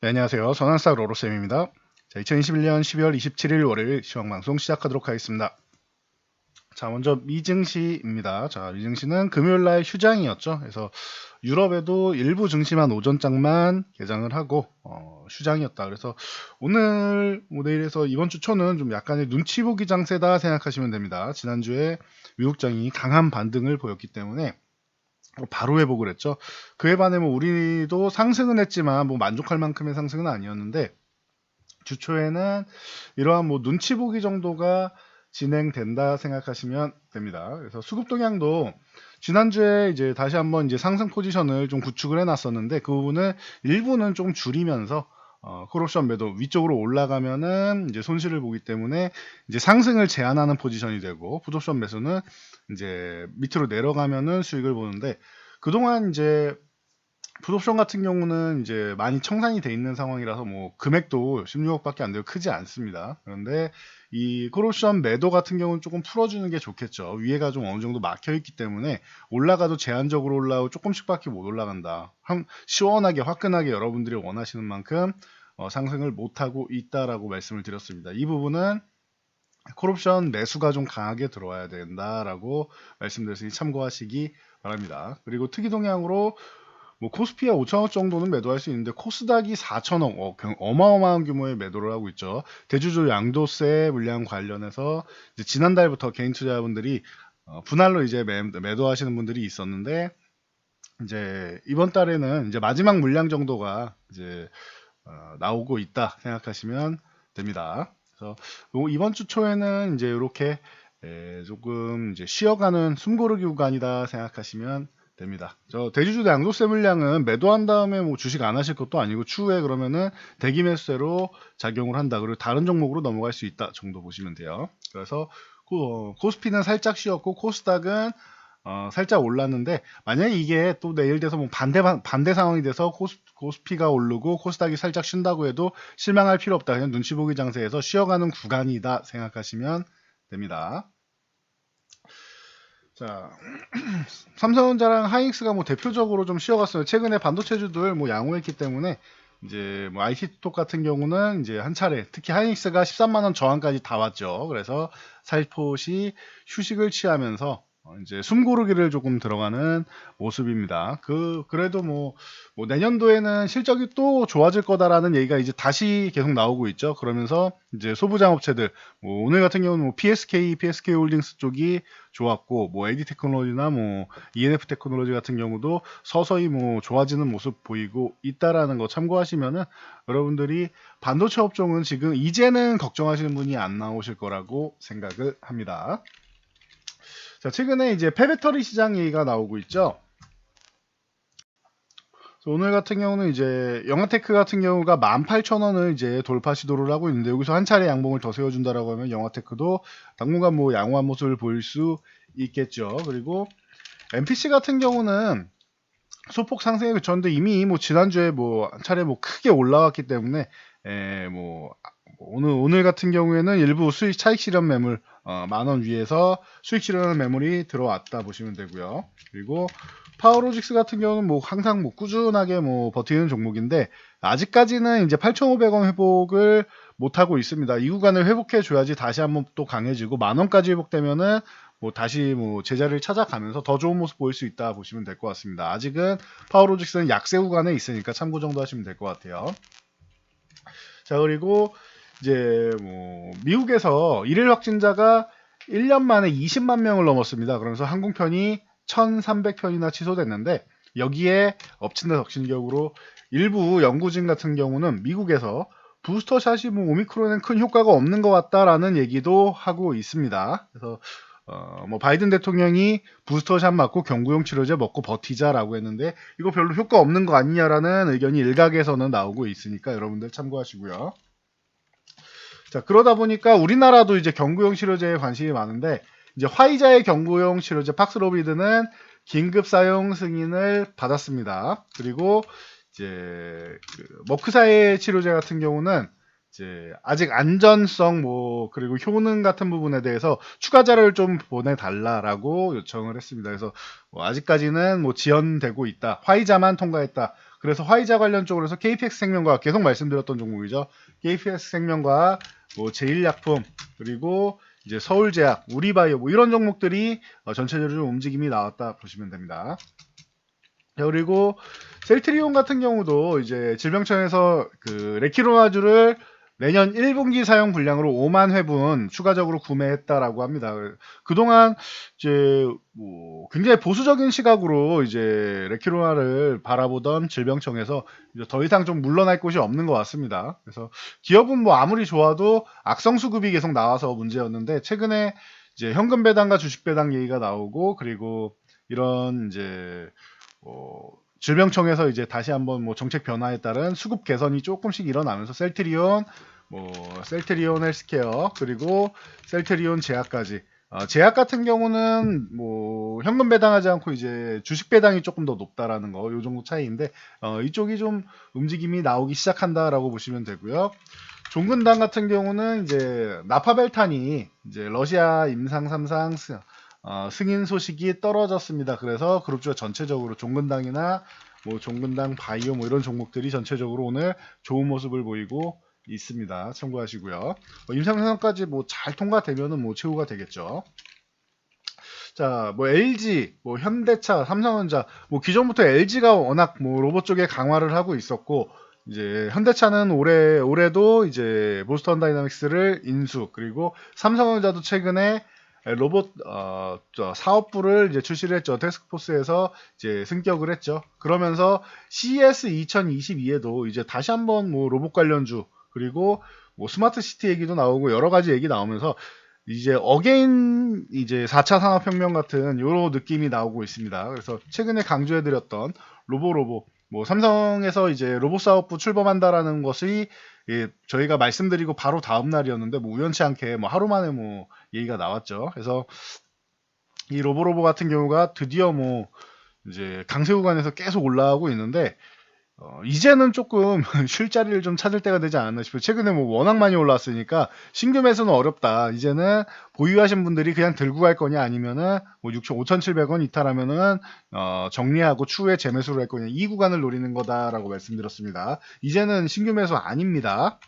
네, 안녕하세요. 전환스타 로로쌤입니다. 자, 2021년 12월 27일 월요일 시황방송 시작하도록 하겠습니다. 자, 먼저 미증시입니다. 자, 미증시는 금요일날 휴장이었죠. 그래서 유럽에도 일부 증시만 오전장만 개장을 하고 휴장이었다. 그래서 오늘 모델에서 이번 주 초는 좀 약간의 눈치 보기 장세다 생각하시면 됩니다. 지난주에 미국장이 강한 반등을 보였기 때문에 바로 회복을 했죠. 그에 반해 뭐 우리도 상승은 했지만 뭐 만족할 만큼의 상승은 아니었는데 주초에는 이러한 뭐 눈치 보기 정도가 진행된다 생각하시면 됩니다. 그래서 수급 동향도 지난주에 이제 다시 한번 이제 상승 포지션을 좀 구축을 해놨었는데 그 부분을 일부는 좀 줄이면서 콜옵션 매도 위쪽으로 올라가면은 이제 손실을 보기 때문에 이제 상승을 제한하는 포지션이 되고 풋옵션 매수는 이제 밑으로 내려가면은 수익을 보는데 그동안 이제 풋옵션 같은 경우는 이제 많이 청산이 돼 있는 상황이라서 뭐 금액도 16억밖에 안 되고 크지 않습니다. 그런데 이 콜옵션 매도 같은 경우는 조금 풀어주는 게 좋겠죠. 위에가 좀 어느 정도 막혀 있기 때문에 올라가도 제한적으로 올라오고 조금씩밖에 못 올라간다. 시원하게 화끈하게 여러분들이 원하시는 만큼 상승을 못 하고 있다라고 말씀을 드렸습니다. 이 부분은 콜옵션 매수가 좀 강하게 들어와야 된다라고 말씀드렸으니 참고하시기 바랍니다. 그리고 특이 동향으로 뭐 코스피가 5천억 정도는 매도할 수 있는데 코스닥이 4천억 어마어마한 규모의 매도를 하고 있죠. 대주주 양도세 물량 관련해서 이제 지난달부터 개인 투자자분들이 분할로 이제 매도하시는 분들이 있었는데 이제 이번 달에는 이제 마지막 물량 정도가 이제 나오고 있다 생각하시면 됩니다. 그래서 이번 주 초에는 이제 이렇게 조금 이제 쉬어가는 숨고르기 구간이다 생각하시면 됩니다. 저 대주주 양도세 물량은 매도한 다음에 뭐 주식 안 하실 것도 아니고 추후에 그러면은 대기 매수세로 작용을 한다. 그리고 다른 종목으로 넘어갈 수 있다 정도 보시면 돼요. 그래서 코스피는 살짝 쉬었고 코스닥은 살짝 올랐는데 만약에 이게 또 내일 돼서 뭐 반대 상황이 돼서 코스피가 오르고 코스닥이 살짝 쉰다고 해도 실망할 필요 없다. 그냥 눈치 보기 장세에서 쉬어가는 구간이다 생각하시면 됩니다. 자, 삼성전자랑 하이닉스가 뭐 대표적으로 좀 쉬어갔어요. 최근에 반도체주들 뭐 양호했기 때문에 이제 뭐 IT톡 같은 경우는 이제 한 차례 특히 하이닉스가 13만 원 저항까지 다 왔죠. 그래서 살포시 휴식을 취하면서 이제 숨고르기를 조금 들어가는 모습입니다. 그래도 뭐 내년도에는 실적이 또 좋아질 거다라는 얘기가 이제 다시 계속 나오고 있죠. 그러면서 이제 소부장업체들 뭐 오늘 같은 경우는 뭐 PSK 홀딩스 쪽이 좋았고 뭐 AD 테크놀로지나 뭐 ENF 테크놀로지 같은 경우도 서서히 뭐 좋아지는 모습 보이고 있다라는 거 참고하시면은 여러분들이 반도체 업종은 지금 이제는 걱정하시는 분이 안 나오실 거라고 생각을 합니다. 자, 최근에 이제 폐배터리 시장 얘기가 나오고 있죠. 오늘 같은 경우는 이제 영화테크 같은 경우가 18,000원을 이제 돌파 시도를 하고 있는데 여기서 한 차례 양봉을 더 세워준다라고 하면 영화테크도 당분간 뭐 양호한 모습을 보일 수 있겠죠. 그리고 MPC 같은 경우는 소폭 상승에 그쳤는데 이미 뭐 지난주에 뭐 한 차례 뭐 크게 올라왔기 때문에 뭐 오늘 같은 경우에는 일부 수익 차익 실현 매물 10,000원 위에서 수익 실현 매물이 들어왔다 보시면 되고요. 그리고 파워로직스 같은 경우는 뭐 항상 뭐 꾸준하게 뭐 버티는 종목인데 아직까지는 이제 8,500원 회복을 못 하고 있습니다. 이 구간을 회복해 줘야지 다시 한번 또 강해지고 10,000원까지 회복되면은 뭐 다시 뭐 제자리를 찾아가면서 더 좋은 모습 보일 수 있다 보시면 될 것 같습니다. 아직은 파워로직스는 약세 구간에 있으니까 참고 정도 하시면 될 것 같아요. 자, 그리고 이제 뭐 미국에서 일일 확진자가 1년 만에 20만 명을 넘었습니다. 그러면서 항공편이 1,300편이나 취소됐는데 여기에 엎친 데 덮친 격으로 일부 연구진 같은 경우는 미국에서 부스터샷이 뭐 오미크론엔 큰 효과가 없는 것 같다라는 얘기도 하고 있습니다. 그래서 뭐 바이든 대통령이 부스터샷 맞고 경구용 치료제 먹고 버티자라고 했는데 이거 별로 효과 없는 거 아니냐라는 의견이 일각에서는 나오고 있으니까 여러분들 참고하시고요. 자, 그러다 보니까 우리나라도 이제 경구용 치료제에 관심이 많은데 이제 화이자의 경구용 치료제 팍스로비드는 긴급 사용 승인을 받았습니다. 그리고 이제 머크사의 치료제 같은 경우는 이제 아직 안전성 뭐 그리고 효능 같은 부분에 대해서 추가 자료를 좀 보내달라라고 요청을 했습니다. 그래서 뭐 아직까지는 뭐 지연되고 있다. 화이자만 통과했다. 그래서 화이자 관련 쪽으로 해서 KPX 생명과학 계속 말씀드렸던 종목이죠. KPX 생명과학, 뭐 제일약품, 그리고 이제 서울제약, 우리바이오 뭐 이런 종목들이 전체적으로 좀 움직임이 나왔다 보시면 됩니다. 그리고 셀트리온 같은 경우도 이제 질병청에서 그 레키로나주를 내년 1분기 사용 분량으로 5만 회분 추가적으로 구매했다라고 합니다. 그동안 이제 뭐 굉장히 보수적인 시각으로 이제 레키로나를 바라보던 질병청에서 이제 더 이상 좀 물러날 곳이 없는 것 같습니다. 그래서 기업은 뭐 아무리 좋아도 악성 수급이 계속 나와서 문제였는데 최근에 이제 현금 배당과 주식 배당 얘기가 나오고 그리고 이런 이제 질병청에서 이제 다시 한번 뭐 정책 변화에 따른 수급 개선이 조금씩 일어나면서 셀트리온, 뭐 셀트리온 헬스케어 그리고 셀트리온 제약까지 제약 같은 경우는 뭐 현금 배당하지 않고 이제 주식 배당이 조금 더 높다라는 거, 요 정도 차이인데 이쪽이 좀 움직임이 나오기 시작한다라고 보시면 되고요. 종근당 같은 경우는 이제 나파벨탄이 이제 러시아 임상 3상 승인 소식이 떨어졌습니다. 그래서 그룹주가 전체적으로 종근당이나 뭐 종근당 바이오 뭐 이런 종목들이 전체적으로 오늘 좋은 모습을 보이고 있습니다. 참고하시고요. 임상선까지 뭐 잘 통과되면은 뭐 최후가 되겠죠. 자, 뭐 LG, 뭐 현대차, 삼성전자, 뭐 기존부터 LG가 워낙 뭐 로봇 쪽에 강화를 하고 있었고 이제 현대차는 올해도 이제 보스턴 다이나믹스를 인수 그리고 삼성전자도 최근에 로봇 사업부를 이제 출시를 했죠. 태스크포스에서 이제 승격을 했죠. 그러면서 CES 2022에도 이제 다시 한번 뭐 로봇 관련주 그리고 뭐 스마트 시티 얘기도 나오고 여러 가지 얘기 나오면서 이제 어게인 이제 4차 산업혁명 같은 요런 느낌이 나오고 있습니다. 그래서 최근에 강조해드렸던 로보 뭐 삼성에서 이제 로봇 사업부 출범한다라는 것이 저희가 말씀드리고 바로 다음 날이었는데 뭐 우연치 않게 뭐 하루 만에 뭐 얘기가 나왔죠. 그래서 이 로보 같은 경우가 드디어 뭐 이제 강세 구간에서 계속 올라가고 있는데 이제는 조금 쉴 자리를 좀 찾을 때가 되지 않았나 싶어요. 최근에 뭐 워낙 많이 올랐으니까 신규 매수는 어렵다. 이제는 보유하신 분들이 그냥 들고 갈 거냐 아니면은 뭐 5,700원 이탈하면은 정리하고 추후에 재매수를 할 거냐 이 구간을 노리는 거다라고 말씀드렸습니다. 이제는 신규 매수 아닙니다.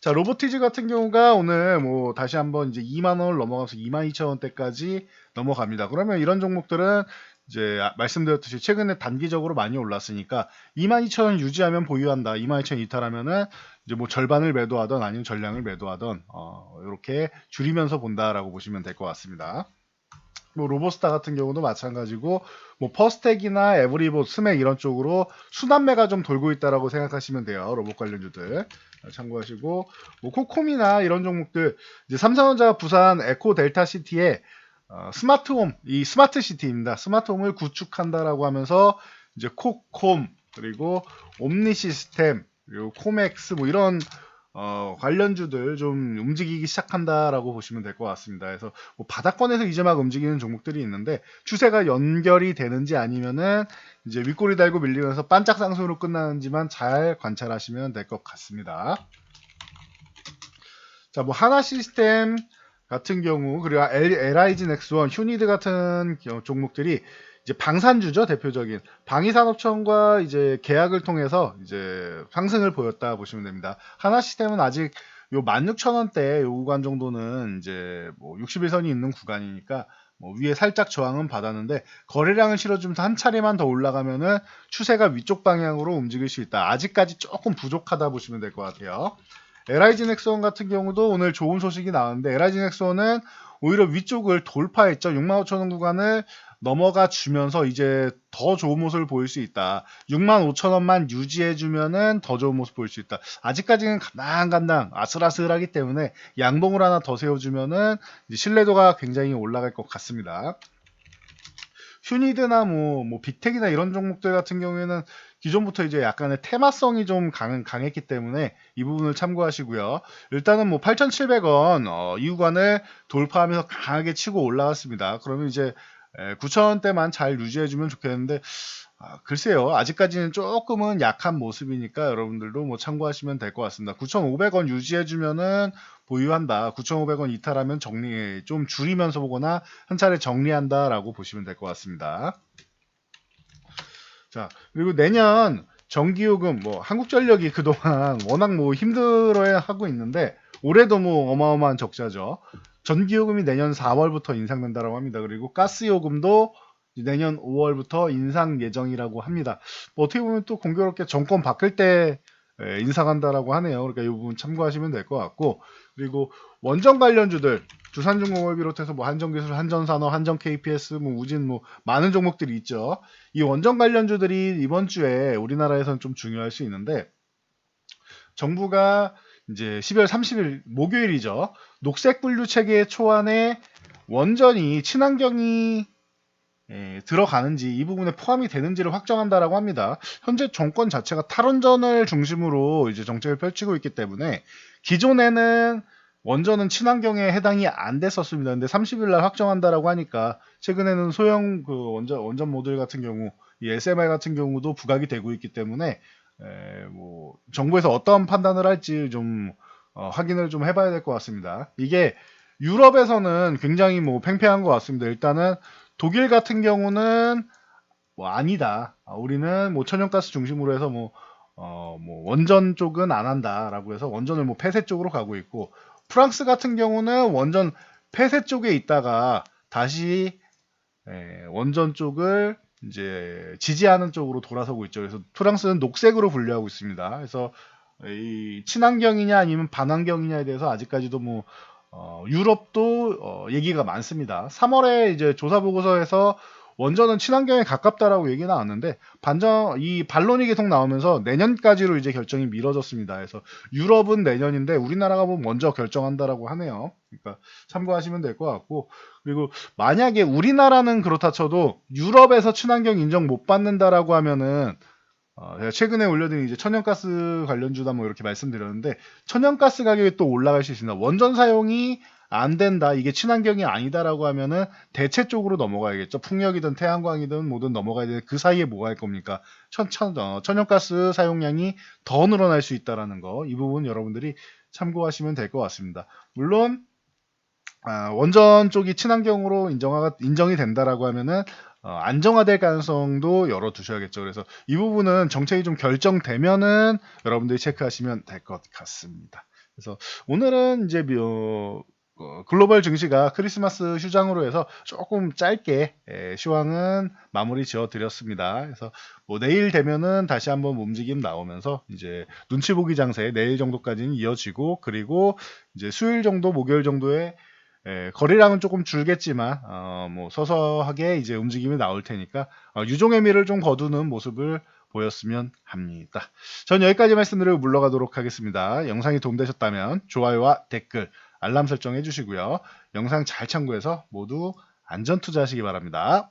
자, 로보티즈 같은 경우가 오늘 뭐 다시 한번 이제 2만 원을 넘어가서 22,000원대까지 넘어갑니다. 그러면 이런 종목들은 이제 말씀드렸듯이 최근에 단기적으로 많이 올랐으니까 22,000원 유지하면 보유한다. 22,000원 이탈하면은 이제 뭐 절반을 매도하던 아니면 전량을 매도하던 이렇게 줄이면서 본다라고 보시면 될 것 같습니다. 뭐 로보스타 같은 경우도 마찬가지고 뭐 퍼스텍이나 에브리봇, 스맥 이런 쪽으로 순환매가 좀 돌고 있다라고 생각하시면 돼요. 로봇 관련주들 참고하시고 뭐 코콤이나 이런 종목들 이제 삼성전자 부산 에코 델타 시티에 스마트홈 이 스마트 시티입니다. 스마트홈을 구축한다라고 하면서 이제 코콤 그리고 옴니 시스템 그리고 코맥스 뭐 이런 관련주들 좀 움직이기 시작한다라고 보시면 될 것 같습니다. 그래서 뭐 바닥권에서 이제 막 움직이는 종목들이 있는데 추세가 연결이 되는지 아니면은 이제 윗꼬리 달고 밀리면서 반짝 상승으로 끝나는지만 잘 관찰하시면 될 것 같습니다. 자, 뭐 하나 시스템 같은 경우 그리고 LIG 넥스원, 휴니드 같은 종목들이 이제 방산주죠. 대표적인 방위산업청과 이제 계약을 통해서 이제 상승을 보였다 보시면 됩니다. 하나 시스템은 아직 요 16,000원대 요 구간 정도는 이제 뭐 61선이 있는 구간이니까 뭐 위에 살짝 저항은 받았는데 거래량을 실어주면서 한 차례만 더 올라가면은 추세가 위쪽 방향으로 움직일 수 있다. 아직까지 조금 부족하다 보시면 될 것 같아요. LIG 넥스원 같은 경우도 오늘 좋은 소식이 나왔는데 LIG 넥스원은 오히려 위쪽을 돌파했죠. 65,000원 구간을 넘어가 주면서 이제 더 좋은 모습을 보일 수 있다. 65,000원만 유지해주면은 더 좋은 모습 보일 수 있다. 아직까지는 간당간당 아슬아슬하기 때문에 양봉을 하나 더 세워주면은 신뢰도가 굉장히 올라갈 것 같습니다. 휴니드나 뭐 빅텍이나 이런 종목들 같은 경우에는 기존부터 이제 약간의 테마성이 좀 강했기 때문에 이 부분을 참고하시고요. 일단은 뭐 8,700원 이 구간을 돌파하면서 강하게 치고 올라왔습니다. 그러면 이제 9,000원대만 잘 유지해주면 좋겠는데 글쎄요. 아직까지는 조금은 약한 모습이니까 여러분들도 뭐 참고하시면 될 것 같습니다. 9,500원 유지해주면은 보유한다. 9,500원 이탈하면 좀 줄이면서 보거나 한 차례 정리한다라고 보시면 될 것 같습니다. 자, 그리고 내년 전기요금 뭐 한국전력이 그동안 워낙 뭐 힘들어야 하고 있는데 올해도 뭐 어마어마한 적자죠. 전기요금이 내년 4월부터 인상된다고 합니다. 그리고 가스요금도 내년 5월부터 인상 예정이라고 합니다. 뭐 어떻게 보면 또 공교롭게 정권 바뀔 때 인상한다라고 하네요. 그러니까 이 부분 참고하시면 될 것 같고, 그리고 원전 관련주들 두산중공업을 비롯해서 뭐 한전기술, 한전산업, 한전 KPS, 뭐 우진 뭐 많은 종목들이 있죠. 이 원전 관련주들이 이번 주에 우리나라에서는 좀 중요할 수 있는데 정부가 이제 12월 30일 목요일이죠. 녹색 분류 체계 초안에 원전이 친환경이 들어가는지 이 부분에 포함이 되는지를 확정한다라고 합니다. 현재 정권 자체가 탈원전을 중심으로 이제 정책을 펼치고 있기 때문에 기존에는 원전은 친환경에 해당이 안 됐었습니다. 근데 30일 날 확정한다라고 하니까 최근에는 소형 그 원전 모듈 같은 경우, 이 SMR 같은 경우도 부각이 되고 있기 때문에 뭐 정부에서 어떠한 판단을 할지 좀 확인을 좀 해봐야 될 것 같습니다. 이게 유럽에서는 굉장히 뭐 팽팽한 것 같습니다. 일단은 독일 같은 경우는 뭐 아니다. 우리는 뭐 천연가스 중심으로 해서 뭐 원전 쪽은 안 한다라고 해서 원전을 뭐 폐쇄 쪽으로 가고 있고, 프랑스 같은 경우는 원전 폐쇄 쪽에 있다가 다시 원전 쪽을 이제 지지하는 쪽으로 돌아서고 있죠. 그래서 프랑스는 녹색으로 분류하고 있습니다. 그래서 이 친환경이냐 아니면 반환경이냐에 대해서 아직까지도 뭐 유럽도 얘기가 많습니다. 3월에 이제 조사 보고서에서 원전은 친환경에 가깝다라고 얘기 나왔는데 이 반론이 계속 나오면서 내년까지로 이제 결정이 미뤄졌습니다. 그래서 유럽은 내년인데 우리나라가 뭐 먼저 결정한다라고 하네요. 그러니까 참고하시면 될 것 같고, 그리고 만약에 우리나라는 그렇다 쳐도 유럽에서 친환경 인정 못 받는다라고 하면은 제가 최근에 올려드린 이제 천연가스 관련주다 뭐 이렇게 말씀드렸는데 천연가스 가격이 또 올라갈 수 있습니다. 원전 사용이 안 된다, 이게 친환경이 아니다라고 하면은 대체 쪽으로 넘어가야겠죠. 풍력이든 태양광이든 뭐든 넘어가야 되는데 그 사이에 뭐가 할 겁니까? 천연가스 사용량이 더 늘어날 수 있다라는 거, 이 부분 여러분들이 참고하시면 될 것 같습니다. 물론 원전 쪽이 친환경으로 인정이 된다라고 하면은 안정화될 가능성도 열어두셔야겠죠. 그래서 이 부분은 정책이 좀 결정되면은 여러분들이 체크하시면 될 것 같습니다. 그래서 오늘은 이제 글로벌 증시가 크리스마스 휴장으로 해서 조금 짧게 시황은 마무리 지어 드렸습니다. 그래서 뭐 내일 되면은 다시 한번 움직임 나오면서 이제 눈치 보기 장세 내일 정도까지는 이어지고, 그리고 이제 수요일 정도 목요일 정도에 거래량은 조금 줄겠지만 뭐 서서하게 이제 움직임이 나올 테니까 유종의미를 좀 거두는 모습을 보였으면 합니다. 전 여기까지 말씀드리고 물러가도록 하겠습니다. 영상이 도움되셨다면 좋아요와 댓글, 알람 설정 해주시고요. 영상 잘 참고해서 모두 안전 투자하시기 바랍니다.